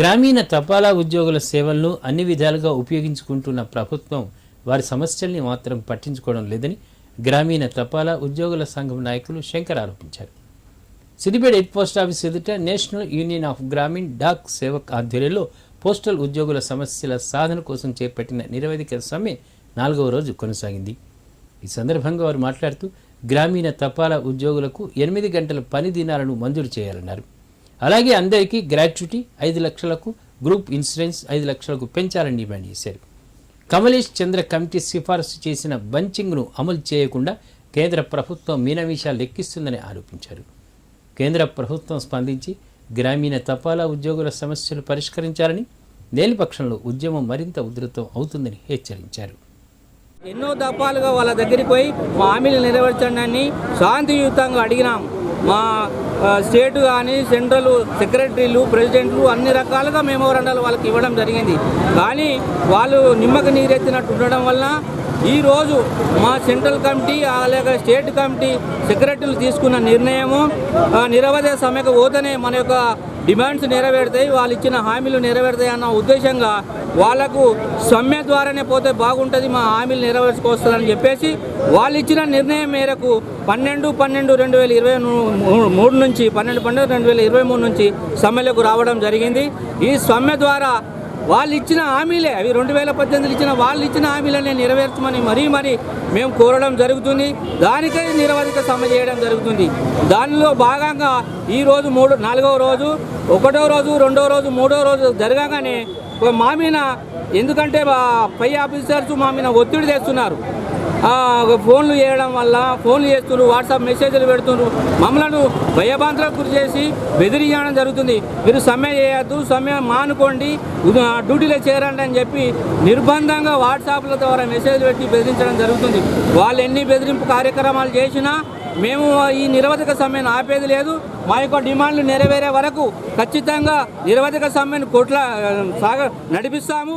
గ్రామీణ తపాలా ఉద్యోగుల సేవలను అన్ని విధాలుగా ఉపయోగించుకుంటున్న ప్రభుత్వం వారి సమస్యల్ని మాత్రం పట్టించుకోవడం లేదని గ్రామీణ తపాలా ఉద్యోగుల సంఘం నాయకులు శంకర్ ఆరోపించారు. సిద్దిపేట హెడ్ పోస్ట్ ఆఫీస్ ఎదుట నేషనల్ యూనియన్ ఆఫ్ గ్రామీణ డాక్ సేవక్ ఆధ్వర్యంలో పోస్టల్ ఉద్యోగుల సమస్యల సాధన కోసం చేపట్టిన నిరవధిక సమ్మె 4వ రోజు కొనసాగింది. ఈ సందర్భంగా వారు మాట్లాడుతూ గ్రామీణ తపాలా ఉద్యోగులకు 8 గంటల పని దినాలను మంజూరు చేయాలన్నారు. అలాగే అందరికీ గ్రాట్యుటీ 5 లక్షలకు, గ్రూప్ ఇన్సూరెన్స్ 5 లక్షలకు పెంచాలని డిమాండ్ చేశారు. కమలేష్ చంద్ర కమిటీ సిఫారసు చేసిన బంచింగ్ను అమలు చేయకుండా కేంద్ర ప్రభుత్వం మీనమీషాలు లెక్కిస్తుందని ఆరోపించారు. కేంద్ర ప్రభుత్వం స్పందించి గ్రామీణ తపాలా ఉద్యోగుల సమస్యలు పరిష్కరించాలని, లేని పక్షంలో ఉద్యమం మరింత ఉధృతం అవుతుందని హెచ్చరించారు. ఎన్నో దఫాలుగా వాళ్ళ దగ్గరికి పోయి మా హామీలు నెరవేర్చండి శాంతియుతంగా అడిగినాం. మా స్టేట్ కానీ సెంట్రల్ సెక్రటరీలు, ప్రెసిడెంట్లు అన్ని రకాలుగా మెమోరాండాలు వాళ్ళకి ఇవ్వడం జరిగింది. కానీ వాళ్ళు నిమ్మకు నీరెత్తినట్టు ఉండడం వల్ల ఈరోజు మా సెంట్రల్ కమిటీ అలాగే స్టేట్ కమిటీ సెక్రటరీలు తీసుకున్న నిర్ణయము నిరవధిక సమ్మెకు పోతేనే మన యొక్క డిమాండ్స్ నెరవేరుతాయి, వాళ్ళు ఇచ్చిన హామీలు నెరవేరుతాయి అన్న ఉద్దేశంగా వాళ్లకు సమ్మె ద్వారానే పోతే బాగుంటుంది, మా హామీలు నెరవేర్చుకొస్తుందని చెప్పేసి వాళ్ళు ఇచ్చిన నిర్ణయం మేరకు 12/12/2023 నుంచి 12/12/2023 నుంచి సమ్మెలకు రావడం జరిగింది. ఈ సమ్మె ద్వారా వాళ్ళు ఇచ్చిన హామీలే, అవి 2018 ఇచ్చిన వాళ్ళు ఇచ్చిన హామీలనే నెరవేర్చమని మరీ మేము కోరడం జరుగుతుంది. దానికై నిరవధిక సమ్మె చేయడం జరుగుతుంది. దానిలో భాగంగా ఈరోజు 4వ రోజు, 1వ రోజు, 2వ రోజు, 3వ రోజు జరగగానే మా మీద, ఎందుకంటే పై ఆఫీసర్స్ మా మీద ఒత్తిడి తెస్తున్నారు. ఫోన్లు చేయడం వల్ల ఫోన్లు చేస్తున్నారు, వాట్సాప్ మెసేజ్లు పెడుతున్నారు, మమ్మల్ని భయభ్రాంతులకు గురి చేసి బెదిరించడం జరుగుతుంది. మీరు సమ్మె చేయొద్దు, సమ్మె మానుకోండి, డ్యూటీలో చేరండి అని చెప్పి నిర్బంధంగా వాట్సాప్ల ద్వారా మెసేజ్లు పెట్టి బెదిరించడం జరుగుతుంది. వాళ్ళు ఎన్ని బెదిరింపు కార్యక్రమాలు చేసినా మేము ఈ నిరవధిక సమ్మెను ఆపేది లేదు. మా యొక్క డిమాండ్లు నెరవేరే వరకు ఖచ్చితంగా నిరవధిక సమ్మెను నడిపిస్తాము.